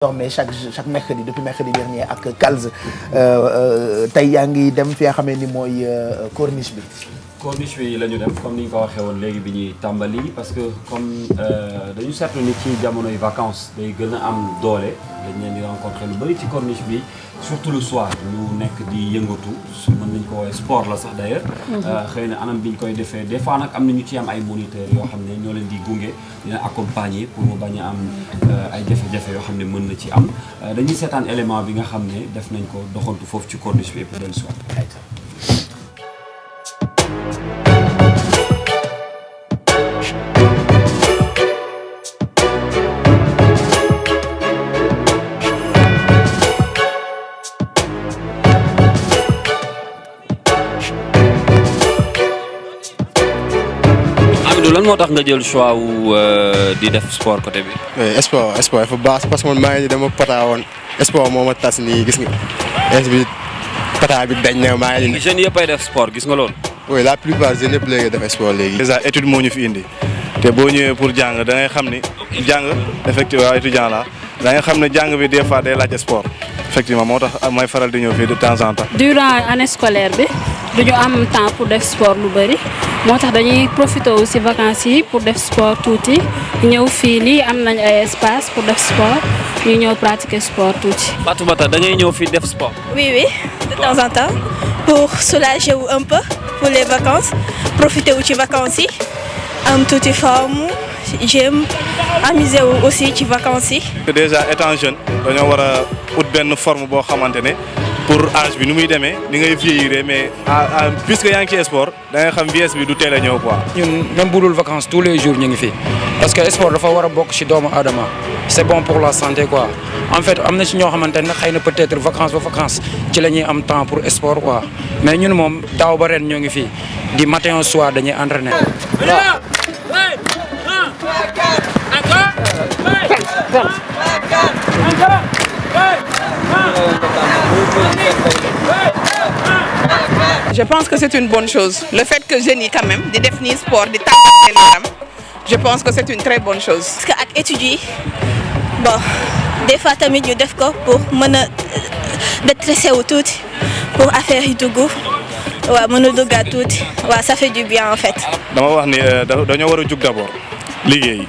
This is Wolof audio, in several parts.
mais chaque mercredi depuis mercredi dernier ak Calze tey yaa ngi dem fi nga xamee ni mooy corniche bi. corniche bi la ñu dem comme ni ñu ko waxee woon léegi bi ñuy tàmbali parce que comme dañu seetlu ni ci jamonoy vacances day gën a am doole dañ leen di rencontrer lu bëri ci corniche bi surtout le soir ñu nekk di yëngatu mën nañ ko woowee sport la sax d'ailleurs. xëy na anam bi ñu koy defee des fois nag am na ñu ci am ay moniteurs yoo xam ne ñoo leen di gunge dina accompagner pour mu bañ a am ay jafe-jafe yoo xam ne mën na ci am dañuy seetaan élément bi nga xam ne def nañ ko doxantu foofu ci corniche bi et puis dellu si waat. lan moo tax nga jël choix wu di def sport côté bi. oui sport dafa baax parce que man maa ngi dama pata woon sport moo ma tas nii gis nga est bi pata bi dañ na maa ngi. jeunes yëpp ay def sport gis nga loolu. oui la plupart jeunes yëpp léegi def sport léegi. déjà étude moo ñu fi indi te boo ñëwee pour jàng da ngay xam ni jàng effectivement étudiant la da ngay xam ne jàng bi des fois day laaj sport effectivement moo tax may faral di ñëw fii de temps en temps. durant année scolaire bi duñu am temps pour def sport lu bëri. moo tax dañuy profité aussi vacances yi pour def sport tuuti ñëw fii nii am nañ ay espace pour def sport ñu ñëw pratiquer sport tuuti. Fatoumata da ngay ñëw fii def sport. oui de temps en temps pour soulager wu un peu pour les vacances profiter wu ci vacances yi am tuuti forme j'aime amuser wu aussi ci vacances yi. déjà étant jeune dañoo war a ut benn forme boo xamante ne. pour âge bi nu muy demee ni ngay vieillir mais puisque yaa ngi ci sport da nga xam vieillesse bi du teel a ñëw quoi. ñun même bu dul vacances tous les jours ñu ngi fi parce que sport dafa war a bokk ci doomu aadama c'est bon pour la santé quoi en fait am na ci ñoo xamante ne xëy na peut-être vacances ba vacances ci la ñuy am temps pour sport quoi mais ñun moom daaw ba ren ñoo ngi fi di matin au soir dañuy entraîner. Je pense que c'est une bonne chose. Le fait que jeunes yi quand même di def nii sport di tàggat seen yaram je pense que c'est une très bonne chose. parce que ak études yi bon des fois tamit ñu def ko pour mën a détresser wu tuuti pour affaire yi dugg waaw mën a duggaat tuuti waaw ça fait du bien en fait. dama wax ni dañoo war a jug d'abord liggéey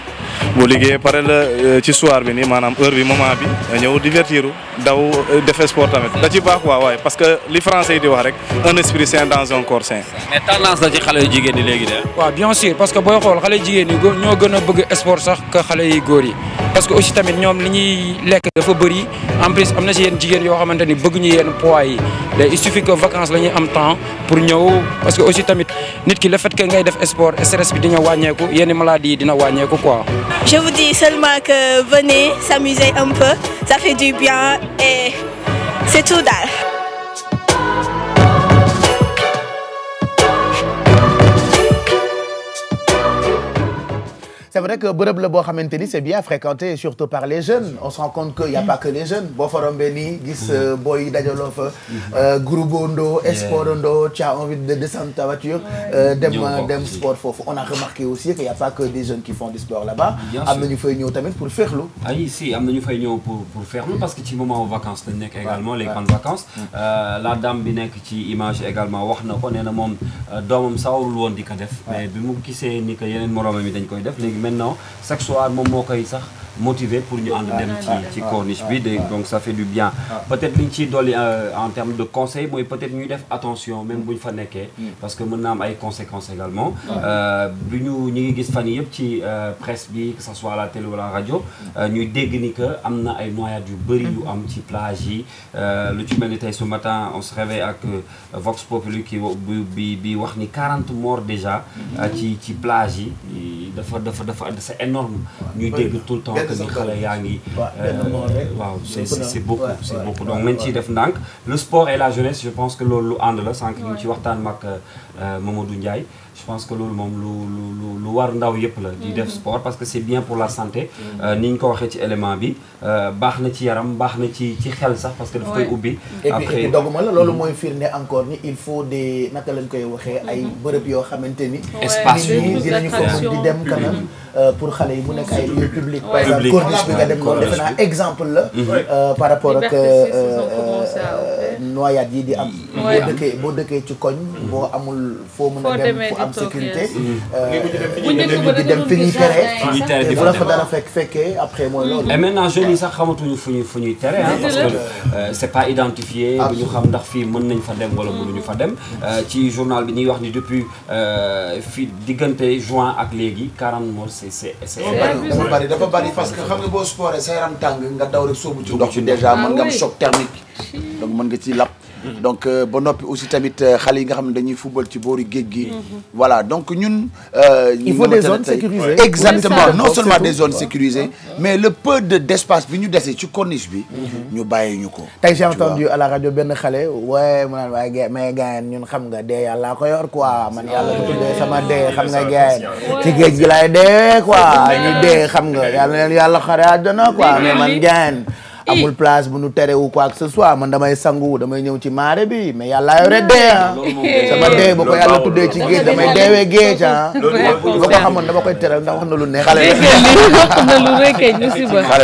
boo liggéeyee pare la ci soir bi nii maanaam heure bi moment bi ñëw divertiru daw def sport tamit da ci baax waaye parce que li français yi di wax rek un esprit sain dans un corps sain. mais tendance la ci xale yu jigéen ñi léegi de. waaw bien sûr parce que booy xool xale jigéen ñi ñoo gën a bëgg sport sax que xale yi góor yi parce que aussi tamit ñoom li ñuy lekk dafa bëri en plus am na si yenn jigéen yoo xamante ni bëgg ñu yenn poids yi il suffit que vacances la ñuy am temps pour ñëw parce que aussi tamit nit ki le fait que ngay def sport stress bi dina wàññeeku yenn maladies yi dina wàññeeku quoi. Je vous dis seulement que venez s'amuser un peu, ça fait du bien et c'est tout daal. C'est vrai que bërëb la boo xamante ni c'est bien fréquenté surtout par les jeunes on se rend compte que y a pas que les jeunes boo fa rombee nii gis booy dajaloo fa groupando sportando tu as envie de descendre ta voiture dem sport foofu on a remarqué aussi qu'il y a pas que des jeunes qui font du sport là-bas am na ñu fay ñëw tamit pour féexlu si am na ñu fay ñëw pour féexlu parce que ci moment vacances lañ nekk également les grandes vacances la dame bi nekk ci image également wax na ko nee na moom doomam sawarul woon di ko def mais bi mu gisee ni que yeneen moroomam yi dañ koy def léegi maintenant chaque soir moom moo koy sax motivé pour ñu ànd dem ci corniche bi donc ça fait du bien peut-être li ñu ciy dolli en termes de conseil mooy peut-être ñuy def attention même bu ñu fa nekkee parce que mën na am ay conséquences également bi ñu ngi gis fan yëpp ci presse bi que ça soit à la télé wala rajo ñuy dégg ni que am na ay noyades yu bëri yu am ci plage yi lu ci mel ni tey ce matin on se réveille ak Vox Populi ki bi wax ni 40 morts déjà ci plage yi dafa c'est énorme ñuy dégg tout le temps que ni xale yaa ngi waaw c'est beaucoup donc nañ ciy def ndànk le sport et la jeunesse je pense que loolu lu ànd la sànq ñu ci waxtaan mag Mamadou Ndiaye je pense que loolu moom lu war ndaw yëpp la di def sport parce que c'est bien pour la santé ni ñu ko waxee ci élément bi baax na ci yaram baax na ci xel sax parce que daf koy ubbi après doguma la loolu mooy firnde encore ni il faut des naka lañ koy waxee ay bërëb yoo xamante ni espace yi dinañu ko mën di dem quand même pour xale yi mu nekk ay lieu public par exemple corniche bi nga dem noonu defe naa exemple la par rapport ak noyade yi di am boo dëkkee ci koñ boo amul foo mën a dem fu am sécurité di dem fi ñuy tere bu la fa dara fekkee après mooy loolu et maintenant jeunes yi sax xamatuñu fu ñuy tere parce que c'est pas identifié bu ñu xam ndax fii mën nañ fa dem wala mënuñu fa dem ci journal bi ñuy wax ni depuis fii diggante juin ak léegi 40 morts dafa bari parce que xam nga boo sporté sa yaram tàng nga daw rek soobu ci ndox bi déjà mën nga am choc thermique donc mën nga ci lap donc ba noppi aussi tamit xale yi nga xam ne dañuy football ci boori géej gi voilà donc ñun il faut des zones sécurisées exactement non seulement des zones sécurisées mais le peu d'espace bi ñu dese ci corniche bi ñu bàyyi ñu ko tey j'ai entendu à la radio benn xale waaye mu naan waaye mais gayen ñun xam nga dee yàlla ko yor quoi man yàlla ko tuddee sama dee xam nga gayen ci géej gi laay deewee quoi ñu dee xam nga yàlla leen yàlla xare àjjana quoi mais man gayen amul place bu nu tere ou quoi que ce soit man damay sangu damay ñëw ci marée bi mais yàlla yore dee sama dee ba ko yàlla tuddee ci géej damay deewee géej ba ko xamoon dama koy teral ndax wax na lu neex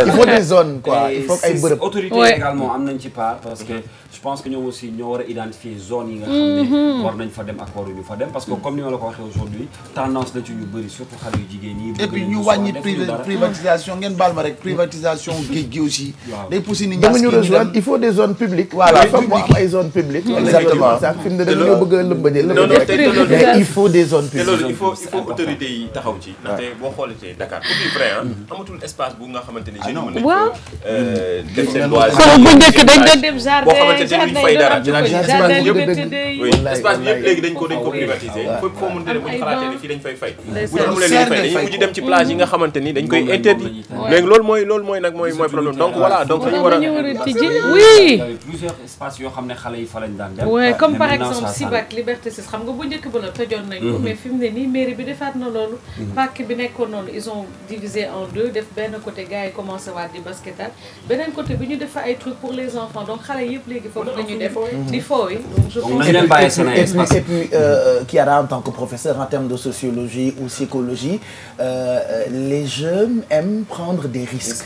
il faut des zones quoi il faut ay bërëb autorité également am nañ ci part parce que je pense que ñoom aussi ñoo war a identifier zone yi nga xam ne war nañ fa dem ak waruñu fa dem parce que comme ni ma la ko waxee aujourd'hui tendance la ci ñu bëri surtout xale yu jigéen ñi et puis ñu wàññi privatisation ngeen baal ma rek privatisation géej gi aussi day pousser nit ñi rejoindre il faut des zones publiques voilà il faut mu am ay zones publiques exactement sax fi mu ne dañoo bëgg a lëmbaje mais il faut des zones publiques te loolu il faut autorités yi taxaw ci ndaxte boo xoolee Dakar pour dire vrai amatul espace bu nga xamante ni jeunes mën nañ def seen loisir bu njëkk dañ doon dem jardin boo xamante ni duñ fay dara espace bi yëpp léegi dañ ko privatiser fépp foo mën di dem bu ñu xalaatee ni fii dañ fay fay bu ñu amulee li ñu fay dañuy mujj dem ci plage yi nga xamante ni dañ koy interdit léegi loolu mooy nag mooy problème donc voilà donc dañu war a tijji oui plusieurs espaces yoo xam ne xale yi fa lañ daan dem ouais comme par exemple Sibac Liberté 6 xam nga bu njëkk ba la tëjoon nañ ko mais fi mu ne nii mairie bi defaat na loolu parc bi nekkoon noonu ils ont divisé en deux def benn côté gars yi commencé waat di basketal beneen côté bi ñu def fa ay trucs pour les enfants donc xale yëpp léegi foofu la ñu def di fooy donc je pense et puis Kiara en tant que professeur en termes de sociologie ou psychologie les jeunes aiment prendre des risques.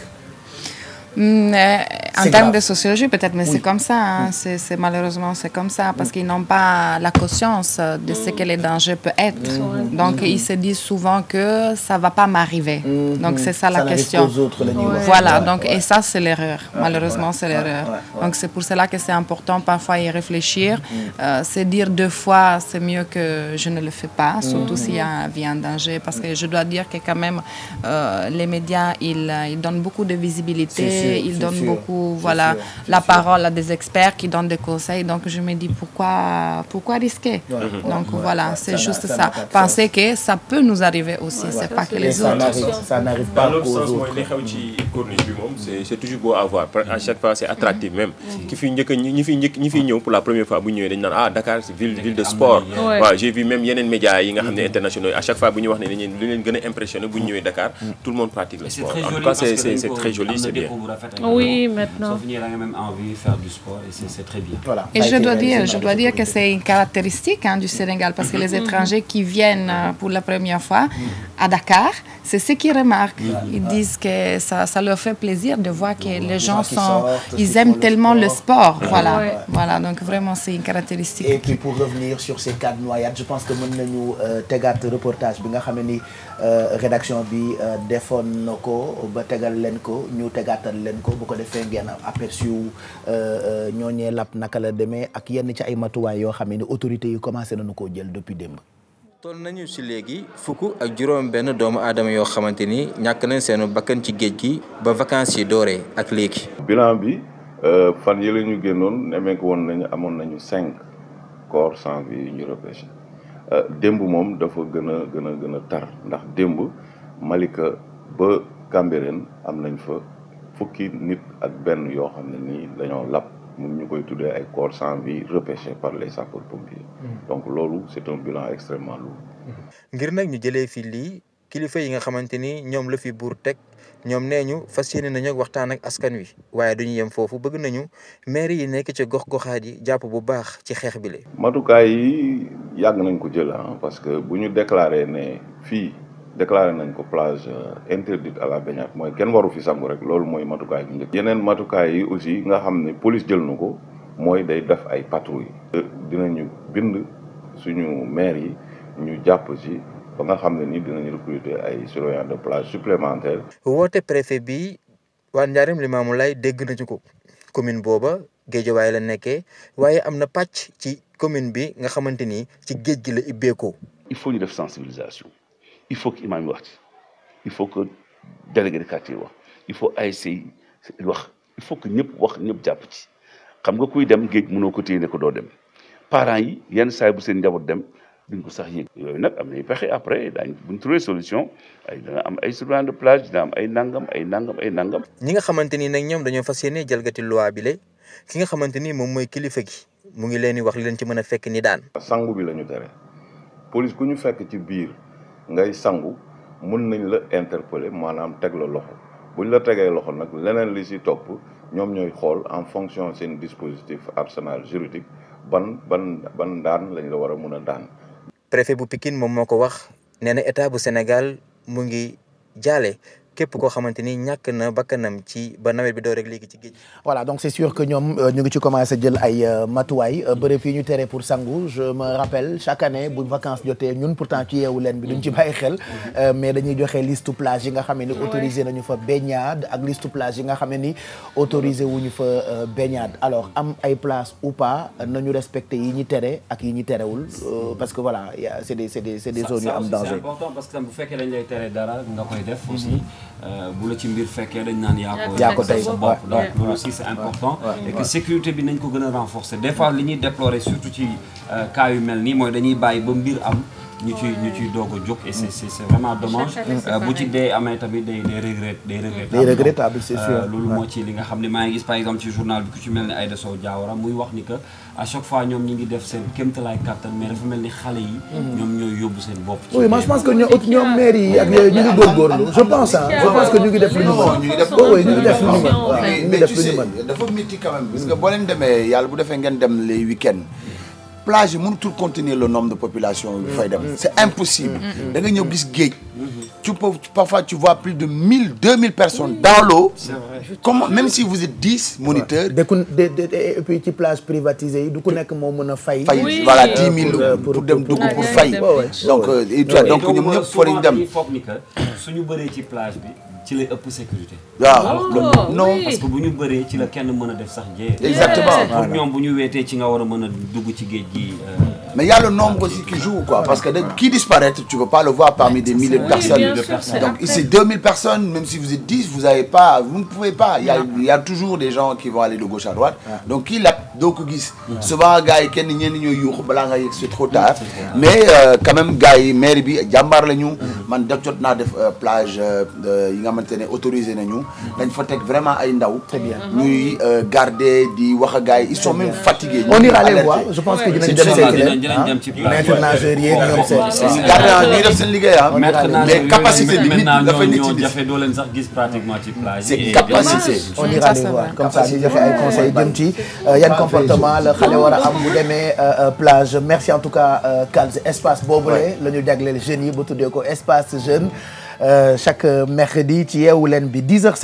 En termes de sociologie peut-être mais c'est comme ça hein. C'est malheureusement c'est comme ça parce qu'ils n'ont pas la conscience de ce que les dangers peuvent être donc ils se disent souvent que ça va pas m'arriver donc c'est ça la question voilà donc et ça c'est l'erreur malheureusement c'est l'erreur donc c'est pour cela que c'est important parfois y réfléchir se dire deux fois c'est mieux que je ne le fais pas surtout s'il y a un danger parce que je dois dire que quand même les médias ils donnent beaucoup de visibilité ils donnent beaucoup la parole à des experts qui donnent des conseils donc je me dis pourquoi risquer donc voilà c'est juste ça penser que ça peut nous arriver aussi c'est pas que les autres ça n'arrive pas dans l'autre sens mooy li xew ci corniche bi moom c'est toujours beau à voir à chaque fois c'est attractif même ki fi njëkk ñi fi ñëw pour la première fois bu ñëwee dañ naan Dakar c'est ville de sport waaw j'ai vu même yeneen médias yi nga xam ne internationaux à chaque fois bu ñu wax ne dañu leen gën a impressionné bu ñu ñëwee Dakar tout le monde pratique le sport en tout cas c'est très joli c'est bien oui maintenant même envie de faire du sport et c'est très bien. Voilà. Et je dois dire que c'est une caractéristique du Sénégal parce que les étrangers qui viennent pour la première fois à Dakar, c'est ce qu'ils remarquent. Ils disent que ça leur fait plaisir de voir que les gens ils aiment tellement le sport. Voilà, donc vraiment c'est une caractéristique. Et puis pour revenir sur ces cas de noyade, je pense que mën nañu tegaat reportage bi nga xam ne ni rédaction bi defoon na ko ba tegal leen ko ñu tegaatal leen ko bu ko defee ngeen aperçu ñooñee lap naka la demee ak yenn ci ay matuwaay yoo xam ne autorités yi commencé nañu koo jël depuis démb. toll nañu ci léegi fukk ak juróom benn doomu aadama yoo xamante ni ñàkk nañ seen bakkan ci géej gi ba vacances yi dooree ak léegi. bilan bi fan yële ñu génnoon nemmeeku woon nañu amoon nañu 5 corps sans vie yu ñu repêché démb moom dafa gën a tar ndax démb Malika ba Cambérène am nañ fa fukki nit ak benn yoo xam ne nii dañoo lap mun ñu koy tuddee ay corps sans vie repêchés par les sapeurs-pompiers donc loolu c'est un bilan extrêmement lourd ngir nag ñu jëlee fi lii kilifa yi nga xamante ni ñoom la fi buur teg ñoom nee ñu fas yéene nañu waxtaan ak askan wi waaye duñu yem foofu bëgg nañu maire yi nekk ci gox-goxaat yi jàpp bu baax ci xeex bi la. matukaay yi yàgg nañ ko jël parce que bu ñu déclaré ne fii déclaré nañ ko plage interdite à la baignade mooy kenn waru fi sangu rek loolu mooy matukaay bu njëkk. yeneen matukaay yi aussi nga xam ne police jël na ko mooy day def ay patrouille dinañu bind suñu maire yi ñu jàpp ci. ba nga xam ne ni dinañu recruter ay surveillants de plage supplémentaires. woote préfet bi waa Ndiarème Limamoulaye dégg nañu ko commune booba Guédiawaye la nekkee waaye am na pàcc ci commune bi nga xamante ni ci géej gi la ibbeekoo. il faut ñu def sensibilisation il faut que imam yi wax ci il faut que délégué de quartier wax il faut ASC wax il faut que ñëpp wax ñëpp jàpp ci xam nga kuy dem géej mënoo ko téye ne ko doo dem parents yi yenn saa bu seen njaboot dem. duñ ko sax yëg yooyu nag am nay pexe après daañ buñ trouver solution ay dana am ay surveillants de plage dina am ay nangam. ñi nga xamante ni nag ñoom dañoo fas yéene jalgati loi bi la ki nga xamante ni moom mooy kilifa gi mu ngi leen di wax li leen ci mën a fekk ni daan. sangu bi la ñu tere police ku ñu fekk ci biir ngay sangu mën nañ la interpeller maanaam teg la loxo buñ la tegee loxo nag leneen li si topp ñoom ñooy xool en fonction seen dispositif arsenal juridique ban daan lañ la war a mën a daan. préfet bu Pikine moom moo ko wax nee na état bu Sénégal mu ngi jaale képp koo xamante ni ñàkk na bakkanam ci ba nawet bi doo rek léegi ci géej. voilà donc c'est sûr que ñoom ñu ngi ci commencé jël ay matuwaay bërëb yi ñu tere pour sangu je me rappelle chaque année bu vacances jotee ñun pourtant ci yeewu leen bi duñ ci bàyyi xel mais dañuy joxe liste plage yi nga xam ne ni autorisé nañu fa baignade ak liste plage yi nga xam ne ni autorisé wuñu fa baignade alors am ay place ou pas nañu respecté yi ñi tere ak yi ñi terewul parce que voilà c'est des zones yu am danger. c'est important parce que bu fekkee dañ lay tere dara nga koy def aussi. bu la ci mbir fekkee dañ naan yaa ko tey sa bopp donc loolu aussi c'est important et que sécurité bi nañ ko gën a renforcer des fois li ñuy déplorer surtout ci cas yu mel nii mooy dañuy bàyyi ba mbir am ñu ciy doog a jóg et c'est vraiment dommage bu ci dee amee tamit des regrettables c'est sûr loolu moo ci li nga xam ne maa ngi gis par exemple ci journal bi ku ci mel ni Aïda Sow Diawara muy wax ni que à chaque fois ñoom ñi ngi def seen kéemtalaay kàttan mais dafa mel ni xale yi ñoom ñooy yóbbu seen bopp oui moi je pense que ñoom maire yi ak yooyu ñu ngi góorgóorlu je pense que ñu ngi def lu ñu mën ñu ngi def lu ñu mën waaw ñu ngi def lu ñu mën dafa métti quand même parce que boo leen demee yàlla bu defee ngeen dem les week-ends plage yi mënutul contenir le nombre de population yu fay dem c'est impossible da nga ñëw gis géej parfois tu vois plus de 1000-2000 personnes dans l'eau comment même si vous êtes 10 moniteurs et puis ci plage privatisée yi du ku nekk moo mën a fay voilà 10 000 pour dem dugg pour fay donc ñoom ñëpp fa ñu dem foog ni que suñu bëree ci plage bi ci lay ëpp sécurité. waaw non parce que bu ñu bëree ci la kenn mën a def sax jee. exactement pour ñoom bu ñu weetee ci nga war a mën a dugg ci géej gi. mais y a le nombre aussi qui joue quoi parce que qui disparaît tu peux pas le voir parmi des milliers de personnes. Donc ici 2000 personnes même si vous êtes 10 vous ne pouvez pas il y a toujours des gens qui vont aller de gauche à droite. donc kii la doo ko gis. souvent gars yi kenn ñenn ñooy yuuxu balaa nga yegg c'est trop tard. mais quand même gars yi maire bi jàmbaar la ñu. man jot naa def plage yi nga xamante ne autorisé nañu. dañ fa teg vraiment ay ndaw. ñuy garder di wax ak gars yi ils sont même fatigués. on ira les voir je pense que dinañ dem ci maître nageur yeeg ñoom seen gardien ñuy def seen liggéey mais capacité bi nit dafay nit ci jafe doo leen sax gis pratiquement ci plage c'est capacité on ira les voir comme ça ñu joxe ay conseils jëm ci yan comportement la xale war a am bu demee plage merci en tout cas Kals espace boobule la ñu jagleel jeunes yi ba tuddee ko espace jeune chaque mercredi ci Yeewu Leen bi 10h07